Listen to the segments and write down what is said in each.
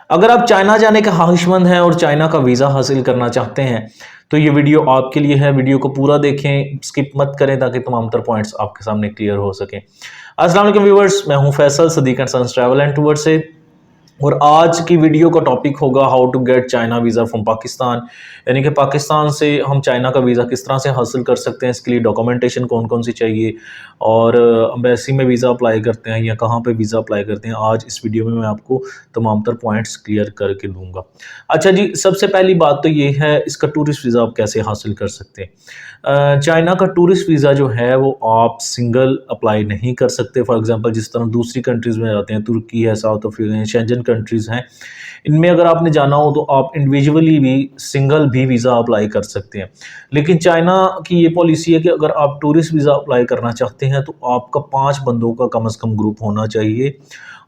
अगर आप चाइना जाने के ख्वाहिशमंद हैं और चाइना का वीज़ा हासिल करना चाहते हैं, तो ये वीडियो आपके लिए है। वीडियो को पूरा देखें, स्किप मत करें ताकि तमाम तर पॉइंट्स आपके सामने क्लियर हो सकें। अस्सलाम वालेकुम व्यूअर्स, मैं हूं Faisal Sadiq and sons travel and tour से। और आज की वीडियो का टॉपिक होगा how to get China visa from Pakistan, यानी कि पाकिस्तान से हम चाइना का वीज़ा किस तरह से हासिल कर सकते हैं, इसके लिए डॉक्यूमेंटेशन कौन कौन सी चाहिए और एम्बेसी में वीज़ा अप्लाई करते हैं या कहाँ पे वीज़ा अप्लाई करते हैं। आज इस वीडियो में मैं आपको तमाम तर पॉइंट्स क्लियर करके दूंगा। अच्छा जी, सबसे पहली बात तो ये है, इसका टूरिस्ट वीज़ा आप कैसे हासिल कर सकते हैं। चाइना का टूरिस्ट वीज़ा जो है वो आप सिंगल अप्लाई नहीं कर सकते। फॉर एग्जांपल जिस तरह दूसरी कंट्रीज़ में जाते हैं, तुर्की है, साउथ अफ्रीका है, शेंजन कंट्रीज़ हैं, इनमें अगर आपने जाना हो तो आप इंडिविजुअली भी सिंगल भी वीज़ा अप्लाई कर सकते हैं। लेकिन चाइना की ये पॉलिसी है कि अगर आप टूरिस्ट वीज़ा अप्लाई करना चाहते हैं तो आपका 5 बंदों का कम से कम ग्रुप होना चाहिए,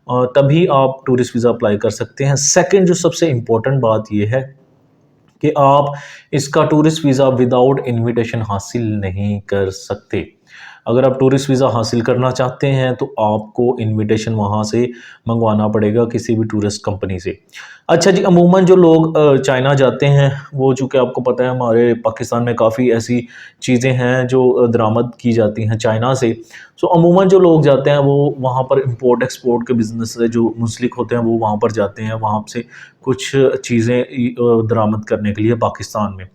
तभी आप टूरिस्ट वीज़ा अप्लाई कर सकते हैं। सेकंड जो सबसे इम्पोर्टेंट बात ये है कि आप इसका टूरिस्ट वीज़ा विदाउट इनविटेशन हासिल नहीं कर सकते। अगर आप टूरिस्ट वीज़ा हासिल करना चाहते हैं तो आपको इनविटेशन वहाँ से मंगवाना पड़ेगा किसी भी टूरिस्ट कंपनी से। अच्छा जी, अमूमन जो लोग चाइना जाते हैं, वो चूँकि आपको पता है हमारे पाकिस्तान में काफ़ी ऐसी चीज़ें हैं जो दरामद की जाती हैं चाइना से। सो अमूमन जो लोग जाते हैं वो वहाँ पर इम्पोर्ट एक्सपोर्ट के बिज़नेस से जो मुंसलिक होते हैं वो वहाँ पर जाते हैं, वहाँ से कुछ चीज़ें दरामद करने के लिए पाकिस्तान में।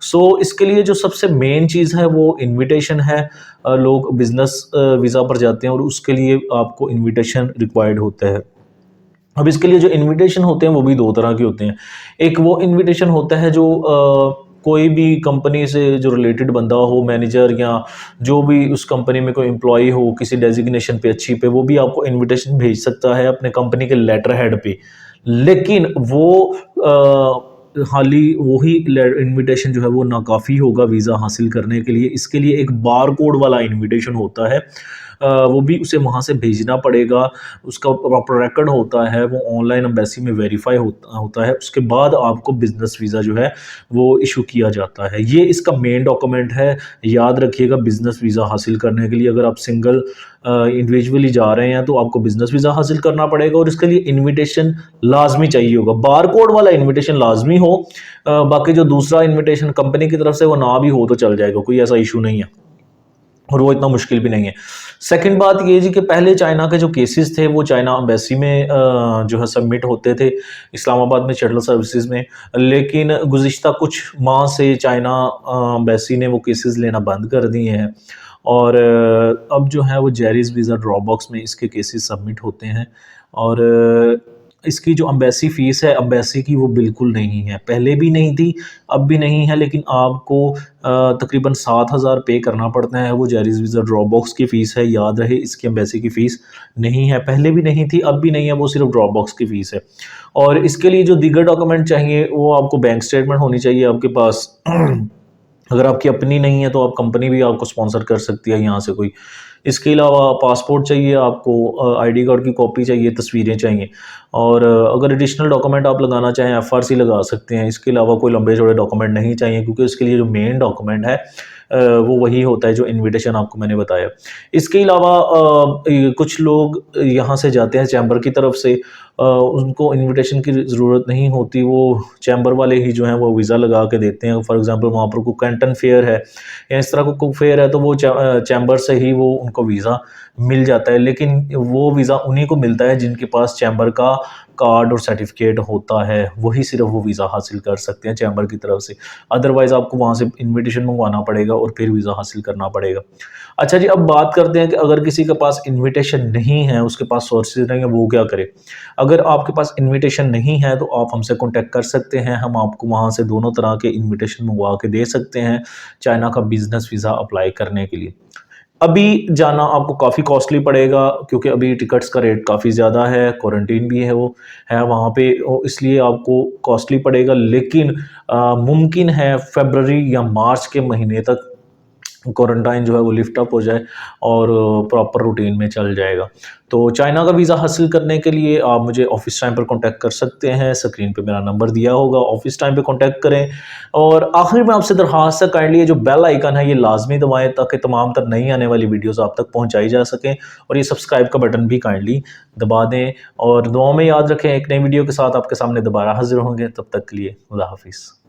सो इसके लिए जो सबसे मेन चीज़ है वो इनविटेशन है। लोग बिज़नेस वीज़ा पर जाते हैं और उसके लिए आपको इनविटेशन रिक्वायर्ड होता है। अब इसके लिए जो इनविटेशन होते हैं वो भी 2 तरह के होते हैं। एक वो इनविटेशन होता है जो कोई भी कंपनी से जो रिलेटेड बंदा हो, मैनेजर या जो भी उस कंपनी में कोई एम्प्लॉयी हो किसी डेज़िग्नेशन पे, अच्छी पे, वो भी आपको इनविटेशन भेज सकता है अपने कंपनी के लेटर हेड पे। लेकिन वो खाली वही इनविटेशन जो है वो नाकाफ़ी होगा वीज़ा हासिल करने के लिए। इसके लिए एक बारकोड वाला इनविटेशन होता है, वो भी उसे वहाँ से भेजना पड़ेगा। उसका प्रॉपर रिकॉर्ड होता है, वो ऑनलाइन एम्बेसी में वेरीफाई होता होता है। उसके बाद आपको बिज़नेस वीज़ा जो है वो इशू किया जाता है। ये इसका मेन डॉक्यूमेंट है। याद रखिएगा, बिज़नेस वीज़ा हासिल करने के लिए अगर आप सिंगल इंडिविजुअली जा रहे हैं तो आपको बिज़नेस वीज़ा हासिल करना पड़ेगा और इसके लिए इनविटेशन लाज़मी चाहिए होगा। बारकोड वाला इनविटेशन लाज़मी हो, बाकी जो दूसरा इनविटेशन कंपनी की तरफ से वो ना भी हो तो चल जाएगा, कोई ऐसा इशू नहीं है और वो इतना मुश्किल भी नहीं है। सेकंड बात ये जी कि पहले चाइना के जो केसेस थे वो चाइना एम्बेसी में जो है सबमिट होते थे, इस्लामाबाद में शटल सर्विसेज में। लेकिन गुज़िश्ता कुछ माह से चाइना एम्बेसी ने वो केसेस लेना बंद कर दिए हैं और अब जो है वो जेरिस वीज़ा ड्रॉप बॉक्स में इसके केसेस सबमिट होते हैं। और इसकी जो एम्बेसी फ़ीस है एम्बेसी की वो बिल्कुल नहीं है, पहले भी नहीं थी, अब भी नहीं है, लेकिन आपको तकरीबन 7,000 पे करना पड़ता है। वो जेरिस वीज़ा ड्रॉप बॉक्स की फ़ीस है, याद रहे, इसकी एम्बेसी की फ़ीस नहीं है, पहले भी नहीं थी, अब भी नहीं है, वो सिर्फ ड्रॉप बॉक्स की फ़ीस है। और इसके लिए जो दीगर डॉक्यूमेंट चाहिए वो आपको बैंक स्टेटमेंट होनी चाहिए आपके पास। अगर आपकी अपनी नहीं है तो आप कंपनी भी आपको स्पॉन्सर कर सकती है यहाँ से कोई। इसके अलावा पासपोर्ट चाहिए आपको, आईडी कार्ड की कॉपी चाहिए, तस्वीरें चाहिए और अगर एडिशनल डॉक्यूमेंट आप लगाना चाहें एफआरसी लगा सकते हैं। इसके अलावा कोई लंबे चौड़े डॉक्यूमेंट नहीं चाहिए क्योंकि इसके लिए जो मेन डॉक्यूमेंट है वो वही होता है जो इनविटेशन आपको मैंने बताया। इसके अलावा कुछ लोग यहाँ से जाते हैं चैम्बर की तरफ से, उनको इनविटेशन की ज़रूरत नहीं होती, वो चैम्बर वाले ही जो हैं वो वीज़ा लगा के देते हैं। फॉर एग्जांपल वहाँ पर कोई कैंटन फेयर है या इस तरह का कोई फेयर है तो वो चैम्बर से ही वो उनको वीज़ा मिल जाता है। लेकिन वो वीज़ा उन्हीं को मिलता है जिनके पास चैम्बर का कार्ड और सर्टिफिकेट होता है, वही सिर्फ वो वीज़ा हासिल कर सकते हैं चैम्बर की तरफ से। अदरवाइज़ आपको वहाँ से इनविटेशन मंगवाना पड़ेगा और फिर वीज़ा हासिल करना पड़ेगा। अच्छा जी, अब बात करते हैं कि अगर किसी के पास इनविटेशन नहीं है, उसके पास सोर्सेज नहीं है, वो क्या करे। अगर आपके पास इनविटेशन नहीं है तो आप हमसे कॉन्टैक्ट कर सकते हैं, हम आपको वहाँ से दोनों तरह के इनविटेशन मंगवा के दे सकते हैं चाइना का बिज़नेस वीज़ा अप्लाई करने के लिए। अभी जाना आपको काफ़ी कॉस्टली पड़ेगा क्योंकि अभी टिकट्स का रेट काफ़ी ज़्यादा है, क्वारंटीन भी है वो है वहाँ पे, इसलिए आपको कॉस्टली पड़ेगा। लेकिन मुमकिन है फ़रवरी या मार्च के महीने तक क्वारंटाइन जो है वो लिफ्ट अप हो जाए और प्रॉपर रूटीन में चल जाएगा। तो चाइना का वीज़ा हासिल करने के लिए आप मुझे ऑफ़िस टाइम पर कॉन्टैक्ट कर सकते हैं, स्क्रीन पे मेरा नंबर दिया होगा, ऑफ़िस टाइम पे कॉन्टैक्ट करें। और आखिर में आपसे दरख्वास्त है, काइंडली ये जो बेल आइकन है ये लाज़मी दबाएँ ताकि तमाम तर नई आने वाली वीडियोज़ आप तक पहुँचाई जा सकें, और ये सब्सक्राइब का बटन भी काइंडली दबा दें। और दुआओं में याद रखें, एक नई वीडियो के साथ आपके सामने दोबारा हाज़िर होंगे, तब तक के लिए खुदा हाफ़िज़।